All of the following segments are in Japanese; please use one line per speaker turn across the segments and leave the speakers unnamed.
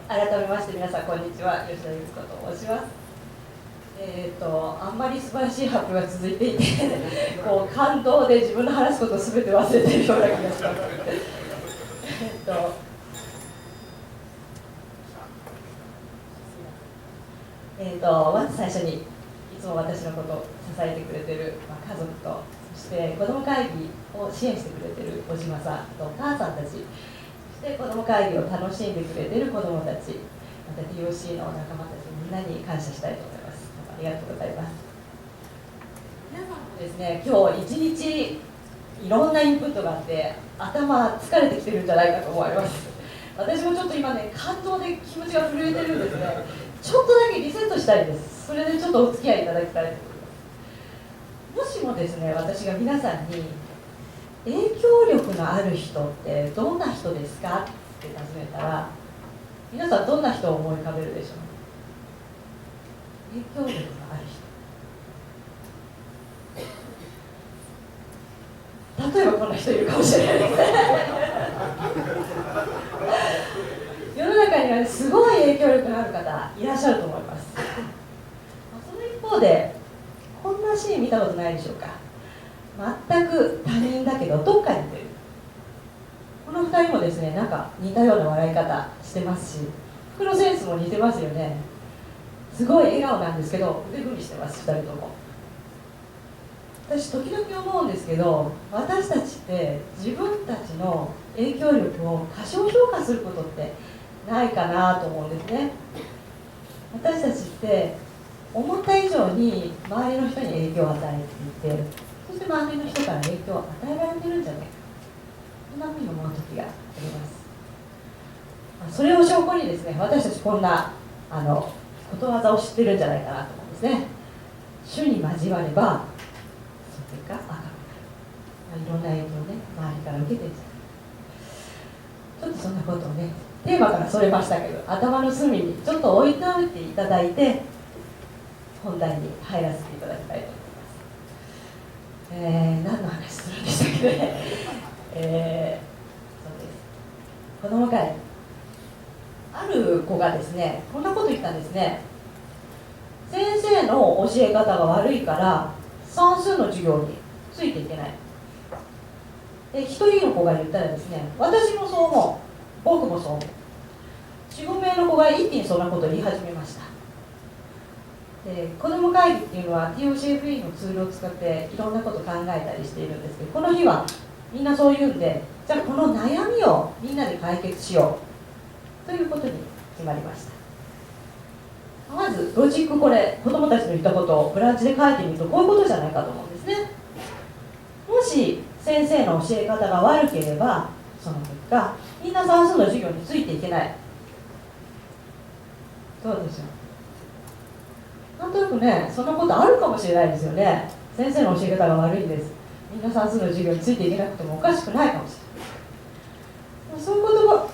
改めまして皆さんこんにちは、吉田由美子と申します。あんまり素晴らしい発表が続いていてこう感動で自分の話すことを全て忘れているような気がします。まず最初にいつも私のことを支えてくれている、家族と、そして子ども会議を支援してくれている小島さんとお母さんたち、そして子ども会議を楽しんでくれている子どもたち、また DOC の仲間たちみんなに感謝したいと思います。ありがとうございます。皆さんもですね、今日一日いろんなインプットがあって頭疲れてきてるんじゃないかと思います。私もちょっと今ね、感動で気持ちが震えてるんですね。ちょっとだけリセットしたいです。それでちょっとお付き合いいただきたいと思います。もしもですね、私が皆さんに影響力のある人ってどんな人ですかって尋ねたら、皆さんどんな人を思い浮かべるでしょう。影響力のある人、例えばこんな人いるかもしれないです世の中には、すごい影響力のある方いらっしゃると思います。その一方で、こんなシーン見たことないでしょうか。全く他人だけどどっかに似てる。この2人もですね、なんか似たような笑い方してますし、服のセンスも似てますよね。すごい笑顔なんですけど腕組みしてます、2人とも。私時々思うんですけど、私たちって自分たちの影響力を過小評価することってないかなと思うんですね。私たちって思った以上に周りの人に影響を与えていて、そして周りの人から影響を与えられてるんじゃないか、そんなふうに思う時があります。それを証拠にですね、私たちこんなことわざを知ってるんじゃないかなと思うんですね。主に交わればそれが赤くなる。いろんな影響をね、周りから受けてるんじゃないか。ちょっとそんなことをね、テーマからそれましたけど、頭の隅にちょっと置いておいていただいて本題に入らせていただきたいと思います。何の話するんでしたっけね。そうです。子供会、ある子がですね、こんなこと言ったんですね。先生の教え方が悪いから算数の授業についていけない。で、一人の子が言ったらですね、私もそう思う、僕もそう思う。4、5名の子が一気にそんなことを言い始めました。で、子ども会議っていうのは TOCFE のツールを使っていろんなことを考えたりしているんですけど、この日はみんなそう言うんで、じゃあこの悩みをみんなで解決しようということに決まりました。まずロジック、これ子どもたちの言ったことをブランチで書いてみるとこういうことじゃないかと思うんですね。もし先生の教え方が悪ければ、その結果みんな算数の授業についていけない。そうですよ。なんとなくね、そんなことあるかもしれないですよね。先生の教え方が悪いんです、みんな算数の授業についていけなくてもおかしくないかもしれない。そういうことを、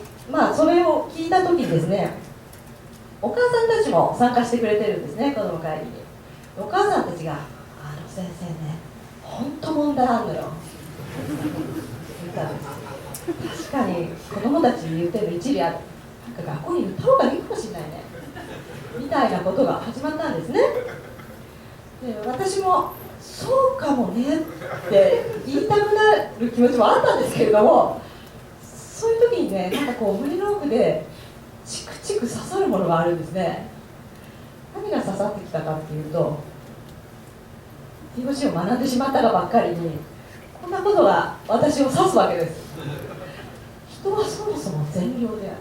それを聞いた時にですね、お母さんたちも参加してくれてるんですね、子ども会議に。お母さんたちが「先生ね、本当問題あるのよ」言ったんです。確かに子どもたちに言ってる一理ある。なんか学校に言った方がいいかもしれないね、みたいなことが始まったんですね。で、私もそうかもねって言いたくなる気持ちもあったんですけれども、そういう時にね、なんかこう胸の奥でチクチク刺さるものがあるんですね。何が刺さってきたかっていうと、 TOC を学んでしまったがばっかりにこんなことが私を指すわけです。人はそもそも善良である。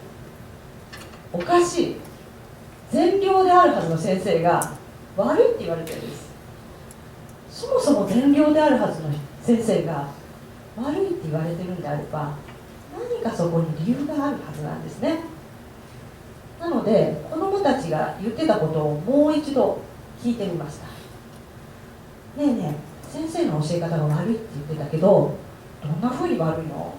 おかしい。善良であるはずの先生が悪いって言われてるんです。そもそも善良であるはずの先生が悪いって言われてるんであれば、何かそこに理由があるはずなんですね。なので子どもたちが言ってたことをもう一度聞いてみました。ねえねえ、先生の教え方が悪いって言ってたけど、どんな風に悪いの？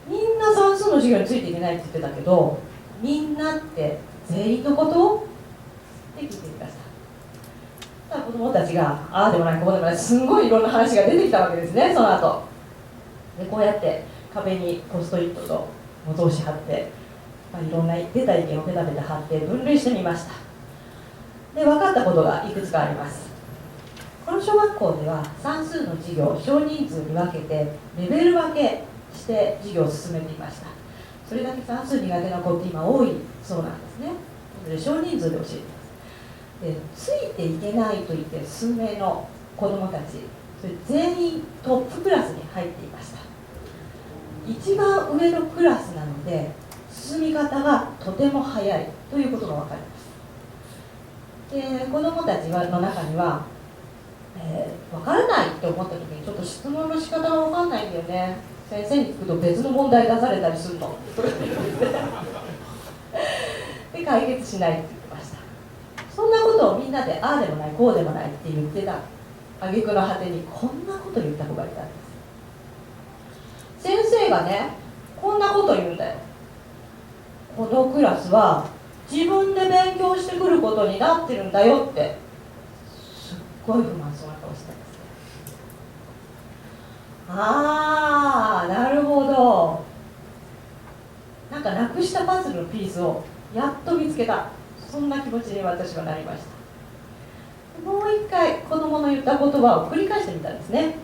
みんな算数の授業についていけないって言ってたけど、みんなって全員のことって聞いてください。子どもたちがああでもないこうでもない、すんごいいろんな話が出てきたわけですね。その後でこうやって壁にポストイットとお通し貼って、いろんな出た意見をペタペタ貼って分類してみました。で、分かったことがいくつかあります。この小学校では算数の授業を少人数に分けてレベル分けして授業を進めていました。それだけ算数苦手な子って今多いそうなんですね。で、少人数で教えています。で、ついていけないと言って数名の子どもたち、それ全員トップクラスに入っていました。一番上のクラスなので進み方がとても早いということが分かります。で、子どもたちの中には、分からないって思った時にちょっと質問の仕方が分かんないんだよね、先生に聞くと別の問題出されたりするので、解決しないって言ってました。そんなことをみんなでああでもないこうでもないって言ってた挙句の果てにこんなこと言った子がいたんです。先生がね、こんなこと言うんだよ。このクラスは自分で勉強してくることになってるんだよって、すっごい不満そうな顔してたんですね。ああ、なるほど。なんかなくしたパズルのピースをやっと見つけた、そんな気持ちに私はなりました。もう一回子供の言った言葉を繰り返してみたんですね。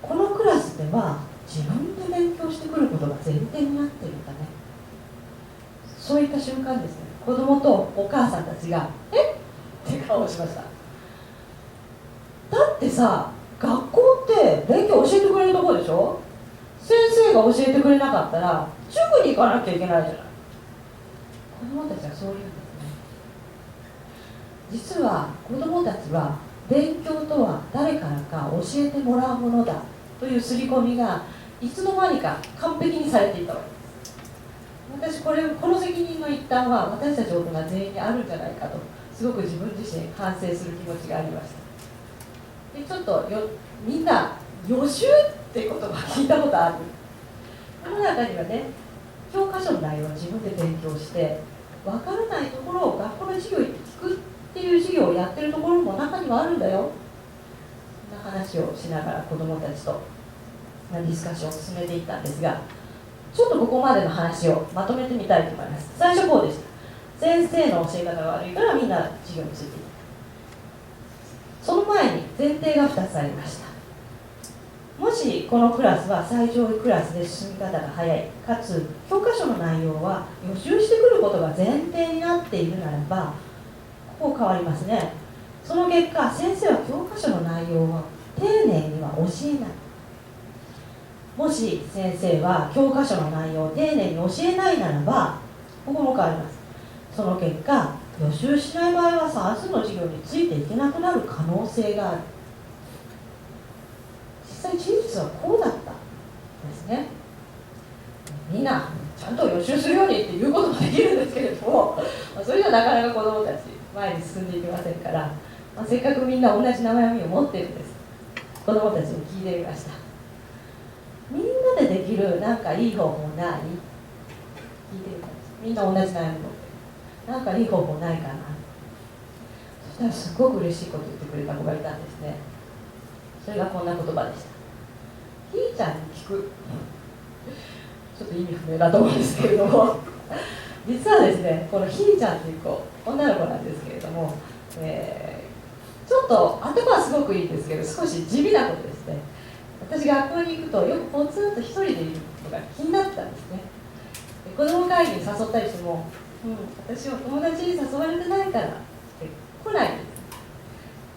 このクラスでは自分で勉強してくることが前提になっているんだね。そういった瞬間ですね、子供とお母さんたちがえって顔をしました。だってさ、学校って勉強教えてくれるところでしょ。先生が教えてくれなかったら塾に行かなきゃいけないじゃない。子供たちはそう言うんですね。実は子供たちは勉強とは誰からか教えてもらうものだという刷り込みがいつの間にか完璧にされていたわけです。私この責任の一端は私たち大人全員にあるんじゃないかと、すごく自分自身反省する気持ちがありました。で、ちょっとみんな予習っていう言葉聞いたことある。この中にはね、教科書の内容を自分で勉強して分からないところを学校の授業に聞くっていう授業をやってるところも中にはあるんだよ。そんな話をしながら子どもたちとディスカッションを進めていったんですが、ちょっとここまでの話をまとめてみたいと思います。最初こうでした。先生の教え方が悪いからみんな授業についていった。その前に前提が2つありました。もしこのクラスは最上位クラスで進み方が早い、かつ教科書の内容は予習してくることが前提になっているならば、こう変わりますね。その結果、先生は教科書の内容を丁寧には教えない。もし先生は教科書の内容を丁寧に教えないならば、ここも変わります。その結果、予習しない場合は算数の授業についていけなくなる可能性がある。実際事実はこうだったんですね。みんなちゃんと予習するようにっていうこともできるんですけれども、それじゃなかなか子どもたち前に進んでいきませんから、せっかくみんな同じ悩みを持っているんです。子どもたちに聞いてみました。みんなでできるなんかいい方法ない？聞いてみたんです。みんな同じ悩みを持ってる。なんかいい方法ないかな。そしたらすごく嬉しいこと言ってくれた子がいたんですね。それがこんな言葉でした。ひーちゃんに聞く。ちょっと意味不明だと思うんですけれども実はですね、このひーちゃんという子、女の子なんですけれども、ちょっと頭はすごくいいんですけど少し地味な子ですね。私学校に行くとよくポツンと一人でいるのが気になったんですね。子ども会議に誘ったりしても、私は友達に誘われてないからって来ないんで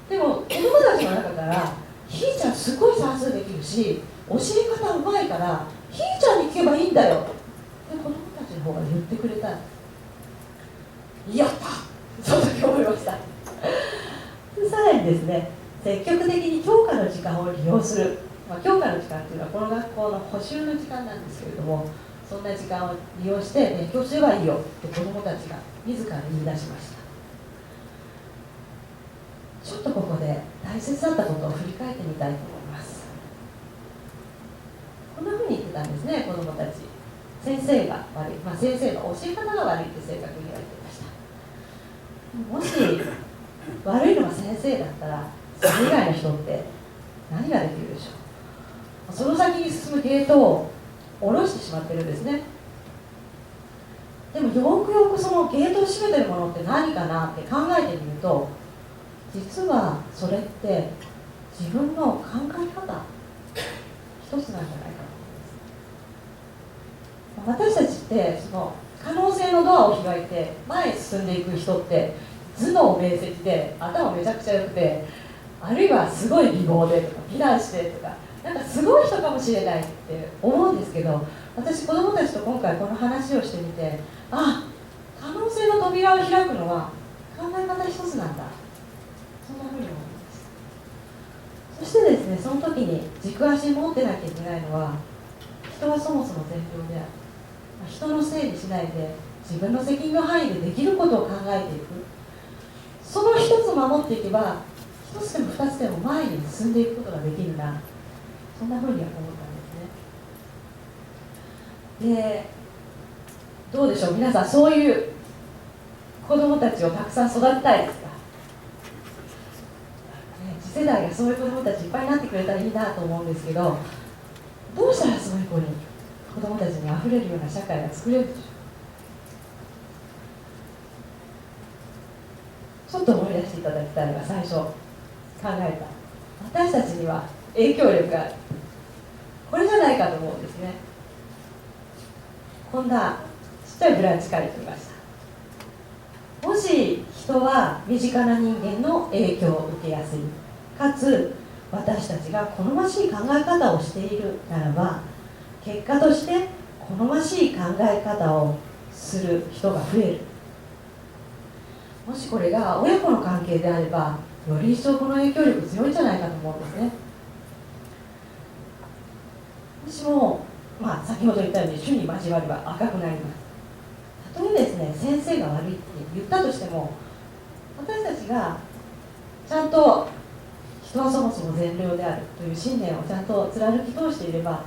す。でも子供たちの中からひーちゃんすごい算数できるし教え方うまいからひーちゃんに聞けばいいんだよって子供たちの方が言ってくれたんです。やったその時思いましたさらにですね、積極的に教科の時間を利用する、教科の時間というのはこの学校の補習の時間なんですけれども、そんな時間を利用して勉強すればいいよって子どもたちが自ら言い出しました。ちょっとここで大切だったことを振り返ってみたいと思います。こんなふうに言ってたんですね、子どもたち。先生が悪い、先生の教え方が悪いって正確に言われていました。もし悪いのが先生だったらそれ以外の人って何ができるでしょう。その先に進むゲートを下ろしてしまってるんですね。でもよくよくそのゲートを閉めてるものって何かなって考えてみると、実はそれって自分の考え方一つなんじゃないかと思います。私たちってその可能性のドアを開いて前へ進んでいく人って頭脳明晰で頭めちゃくちゃ良くて、あるいはすごい美貌でとか美男子でとか、なんかすごい人かもしれないって思うんですけど、私子どもたちと今回この話をしてみて、あ、可能性の扉を開くのは考え方一つなんだ、そんなふうに思います。そしてですね、その時に軸足に持ってなきゃいけないのは、人はそもそも善良である、人のせいにしないで自分の責任の範囲でできることを考えていく、その一つ守っていけば一つでも二つでも前に進んでいくことができるな、そんなふうには思ったんですね。で、どうでしょう、皆さん、そういう子どもたちをたくさん育てたいですか？次世代がそういう子どもたちいっぱいになってくれたらいいなと思うんですけど、どうしたらそういう子どもたちにあふれるような社会が作れるでしょう。ちょっと思い出していただきたいのが最初考えた、私たちには影響力がある、これじゃないかと思うんですね。こんなちっちゃいブランチ書いてみました。もし人は身近な人間の影響を受けやすい、かつ私たちが好ましい考え方をしているならば、結果として好ましい考え方をする人が増える。もしこれが親子の関係であれば、より一層この影響力強いんじゃないかと思うんですね。私も、先ほど言ったように主に交われば赤くなります。たとえですね、先生が悪いって言ったとしても、私たちがちゃんと人はそもそも善良であるという信念をちゃんと貫き通していれば、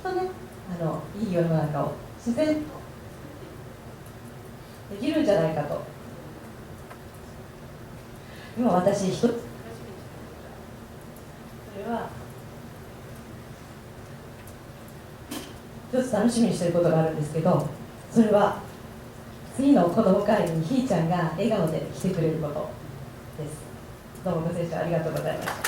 きっとね、いい世の中を自然とできるんじゃないかと。今私一つ、それは一つ楽しみにしていることがあるんですけど、それは次の子ども会にひーちゃんが笑顔で来てくれることです。どうもご清聴ありがとうございました。